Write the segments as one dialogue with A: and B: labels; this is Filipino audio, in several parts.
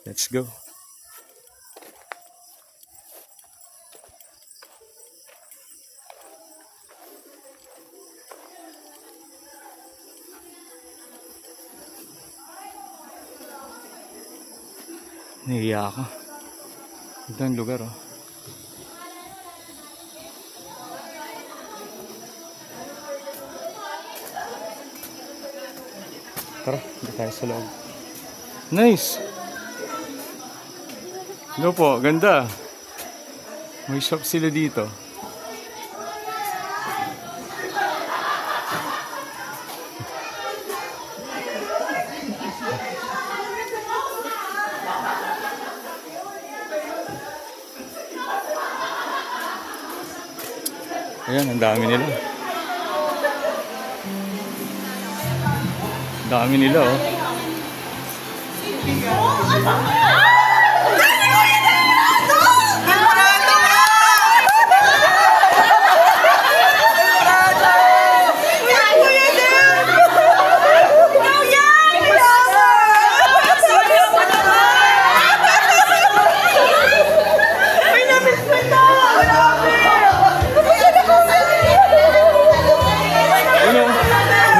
A: Let's go. Nahiya ako. Ito ang lugar, oh. Tara, hindi tayo sa loob. Nice! Hello po, ganda. May shop sila dito. Ayan, ang dami nila. Ang dami nila, oh.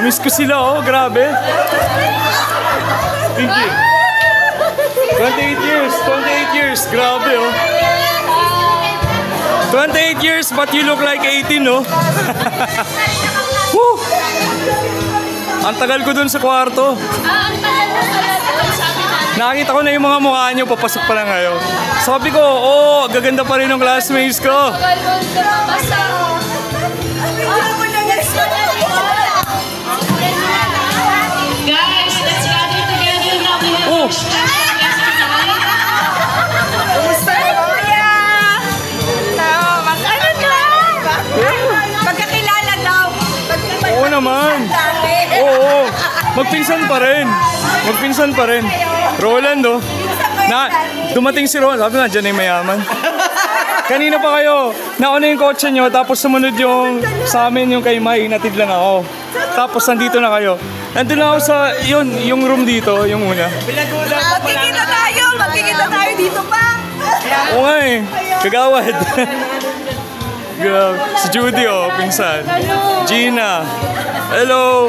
A: Miss ko sila, oh, grabe. Pinky. 28 years, grabe, oh. 28 years, but you look like 18, oh. Woo! Ang tagal ko dun sa kwarto. Nakita ko na yung mga mukha nyo, papasok pa lang ngayon. Sabi ko, oh, gaganda pa rin ng classmates ko.
B: Guys, let's gather together now. We have
A: Oh.
C: Magkakilala daw.
A: Oo naman. Oo. Magpinsan pa rin. Magpinsan pa rin. Roland, oh. Dumating si Roland. Sabi nga, dyan ay mayaman. Kanina pa kayo, nauna yung kotse nyo, tapos sumunod yung sa amin yung kay May, natid lang ako. Tapos nandito na kayo. Nandun na ako sa, yun, yung room dito, yung una.
C: Magkikita tayo dito pa.
A: Oo nga eh, kagawad. Si Judy, oh, pinsan. Gina. Hello.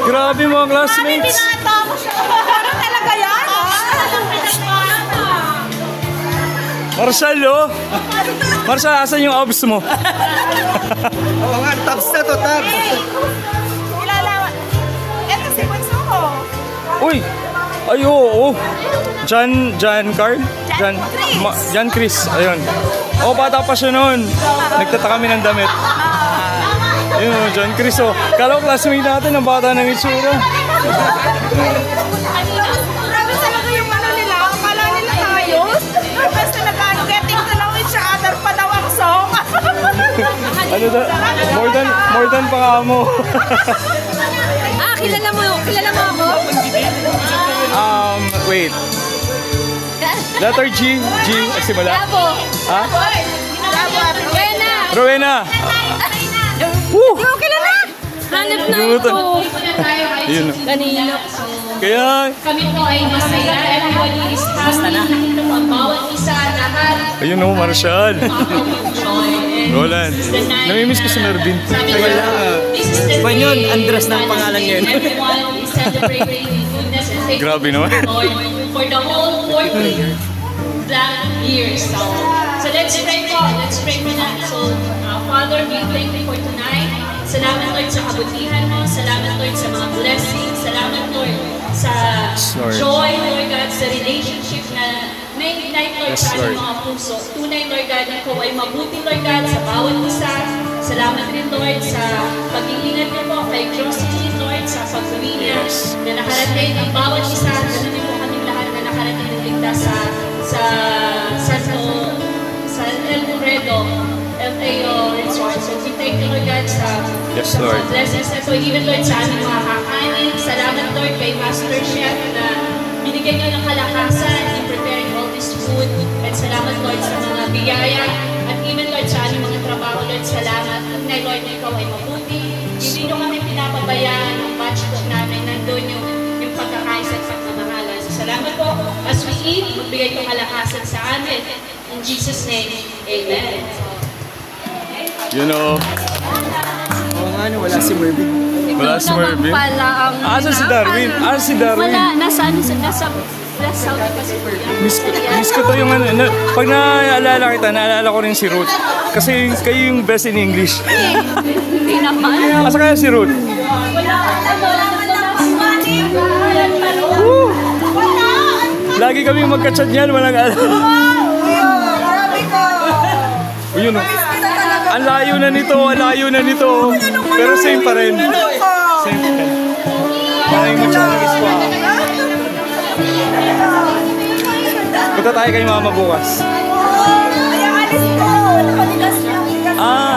A: Grabe mga classmates.
C: Ano talaga yan?
A: Marshall, oh. Marshall, asan yung abs mo?
D: Oo nga, tabs na to, tabs.
C: Kilala. Eto si Bunso ko.
A: Uy! Ay, oo. John Carl? John Chris. Ayun. Oh, bata pa siya noon. Nagtata kami ng damit. Ayun, oh, John Chris, oh. Kala ko classmate natin, ang bata ng itsura.
C: Grabe talaga yung ano nila. Akala nila ayos. Basta getting to know each other pa daw ang song.
A: Ano da? More than pa ka mo.
C: Kilala mo ako?
A: Wait. Letter G. Simula.
C: Labo.
A: Ha?
C: Rowena.
A: Rowena. Woo!
C: Di mo kilala? Hanap na
A: Lumutan.
C: ito.
A: Yun.
C: Kanina.
A: Kaya,
B: Kami po ay masaya. Everybody is happy. Ang bawat isa, lahat.
A: ayun, oh, Marshall. Roland. Namimiss ko si Mervin.
D: Wala. Ba yun? Andres na ang pangalan niya yun.
B: Everyone is celebrating goodness and faithfulness.
A: Grabe naman.
B: For the whole 40 black years. So let's pray po. Let's pray for that. So, Father, we thank you for tonight. Salamat, Lord, sa kabutihan mo. Salamat, Lord, sa mga blessings. Salamat, Lord, sa
A: Lord.
B: joy, Lord God, sa relationship na na-ignite, Lord,
A: Yes,
B: sa aming
A: Lord.
B: mga puso. Tunay, Lord God, na ikaw ay mabuti, Lord God, sa bawat isa. Salamat rin, Lord, sa pag-iingat niyo po kay Jocelyn, Lord, sa pag-uwi niya
A: Yes.
B: na nakarating ang bawat isa. Ganun din po kaming lahat na nakarating ng ligtas sa El Corredo, LTO Resort. So we thank you, Lord God, sa
A: Yes,
B: sa
A: Lord.
B: mga blessings na ito. Even, Lord, sa aming mga kakanin. Salamat, Lord, kay Master Chef na binigyan niyo ng kalakasan in preparing all this food. And salamat, Lord, sa mga biyaya. At even, Lord, sa aming mga trabaho, Lord, salamat. Na, Lord, na ikaw ay mabuti. Hindi niyo kami pinapabayaan ng batch po namin. Nandun yung pagkakaisa at pagmamahalan. So salamat po as we eat. magbigay ng kalakasan sa amin. In Jesus' name, Amen.
A: You know,
D: Oo nga, no, wala si Mervin.
A: wala si Mervin.
B: Pala ang
A: Asa si Darwin? Asa si Darwin?
B: Wala, nasa Saudi Pacific.
A: Miss ko to yung ano, pag naaalala kita, naalala ko rin si Ruth. Kasi kayo yung best in English.
B: Hindi naman.
A: Asa kaya si Ruth? Lagi kami magka-chat niyan, walang alam. O yun o. Ang layo na nito, ang layo na nito. Pero same pa rin. Same pa rin. Maraming mucho ng iswa. Punta tayo kay mama bukas.
C: Ay, alis ko. Nakaligas lang.
A: Ah,